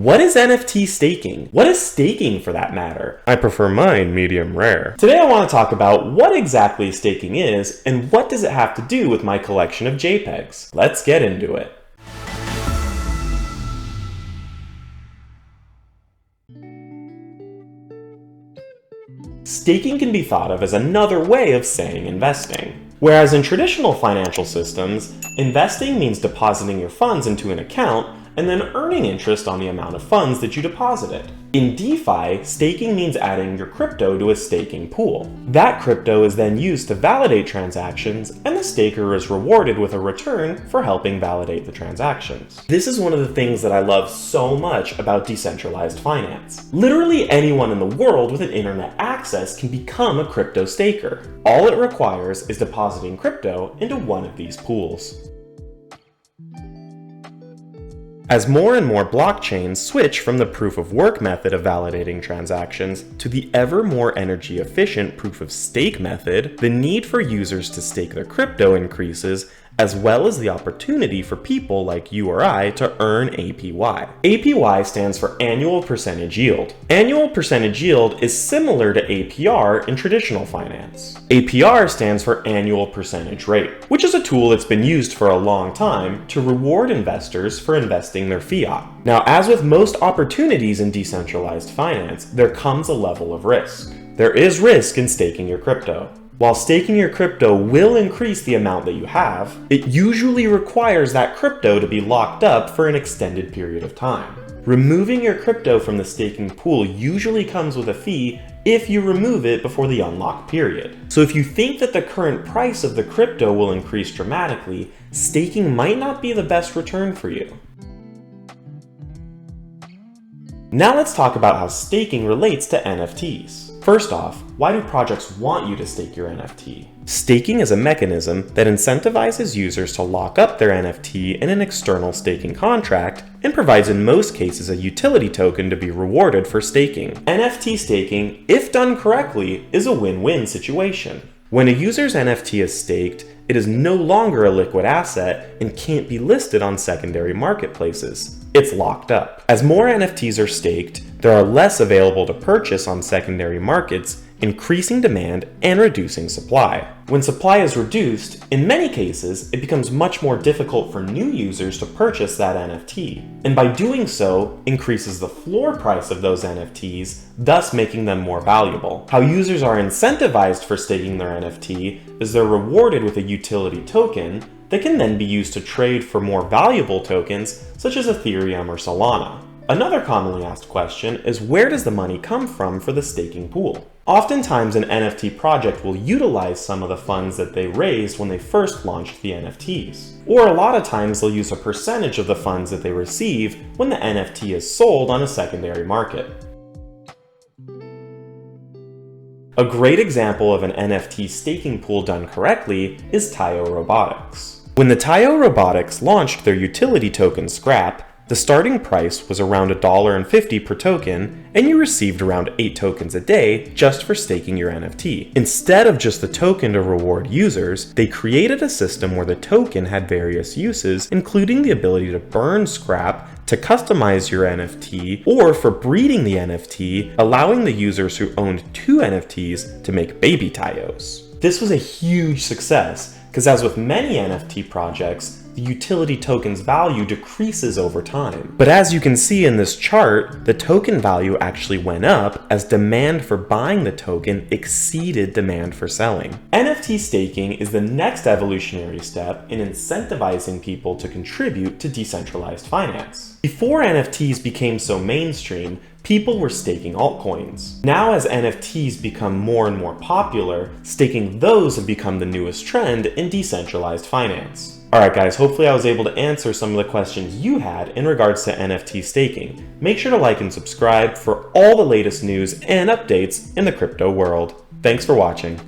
What is NFT staking? What is staking for that matter? I prefer mine medium rare. Today I want to talk about what exactly staking is and what does it have to do with my collection of JPEGs. Let's get into it. Staking can be thought of as another way of saying investing. Whereas in traditional financial systems, investing means depositing your funds into an account and then earning interest on the amount of funds that you deposited. In DeFi, staking means adding your crypto to a staking pool. That crypto is then used to validate transactions, and the staker is rewarded with a return for helping validate the transactions. This is one of the things that I love so much about decentralized finance. Literally anyone in the world with an internet access can become a crypto staker. All it requires is depositing crypto into one of these pools. As more and more blockchains switch from the proof-of-work method of validating transactions to the ever more energy-efficient proof-of-stake method, the need for users to stake their crypto increases, as well as the opportunity for people like you or I to earn APY. APY stands for Annual Percentage Yield. Annual Percentage Yield is similar to APR in traditional finance. APR stands for Annual Percentage Rate, which is a tool that's been used for a long time to reward investors for investing their fiat. Now, as with most opportunities in decentralized finance, there comes a level of risk. There is risk in staking your crypto. While staking your crypto will increase the amount that you have, it usually requires that crypto to be locked up for an extended period of time. Removing your crypto from the staking pool usually comes with a fee if you remove it before the unlock period. So if you think that the current price of the crypto will increase dramatically, staking might not be the best return for you. Now let's talk about how staking relates to NFTs. First off, why do projects want you to stake your NFT? Staking is a mechanism that incentivizes users to lock up their NFT in an external staking contract and provides in most cases a utility token to be rewarded for staking. NFT staking, if done correctly, is a win-win situation. When a user's NFT is staked, it is no longer a liquid asset and can't be listed on secondary marketplaces. It's locked up. As more NFTs are staked, there are less available to purchase on secondary markets, increasing demand and reducing supply. When supply is reduced, in many cases, it becomes much more difficult for new users to purchase that NFT, and by doing so, increases the floor price of those NFTs, thus making them more valuable. How users are incentivized for staking their NFT is they're rewarded with a utility token that can then be used to trade for more valuable tokens such as Ethereum or Solana. Another commonly asked question is, where does the money come from for the staking pool? Oftentimes an NFT project will utilize some of the funds that they raised when they first launched the NFTs. Or a lot of times they'll use a percentage of the funds that they receive when the NFT is sold on a secondary market. A great example of an NFT staking pool done correctly is Tayo Robotics. When the Tayo Robotics launched their utility token Scrap, the starting price was around $1.50 per token, and you received around 8 tokens a day just for staking your NFT. Instead of just the token to reward users, they created a system where the token had various uses, including the ability to burn scrap to customize your NFT, or for breeding the NFT, allowing the users who owned 2 NFTs to make baby Tayos. This was a huge success, because as with many NFT projects, the utility token's value decreases over time. But as you can see in this chart, the token value actually went up as demand for buying the token exceeded demand for selling. NFT staking is the next evolutionary step in incentivizing people to contribute to decentralized finance. Before NFTs became so mainstream, people were staking altcoins. Now as NFTs become more and more popular, staking those have become the newest trend in decentralized finance. Alright guys, hopefully I was able to answer some of the questions you had in regards to NFT staking. Make sure to like and subscribe for all the latest news and updates in the crypto world. Thanks for watching.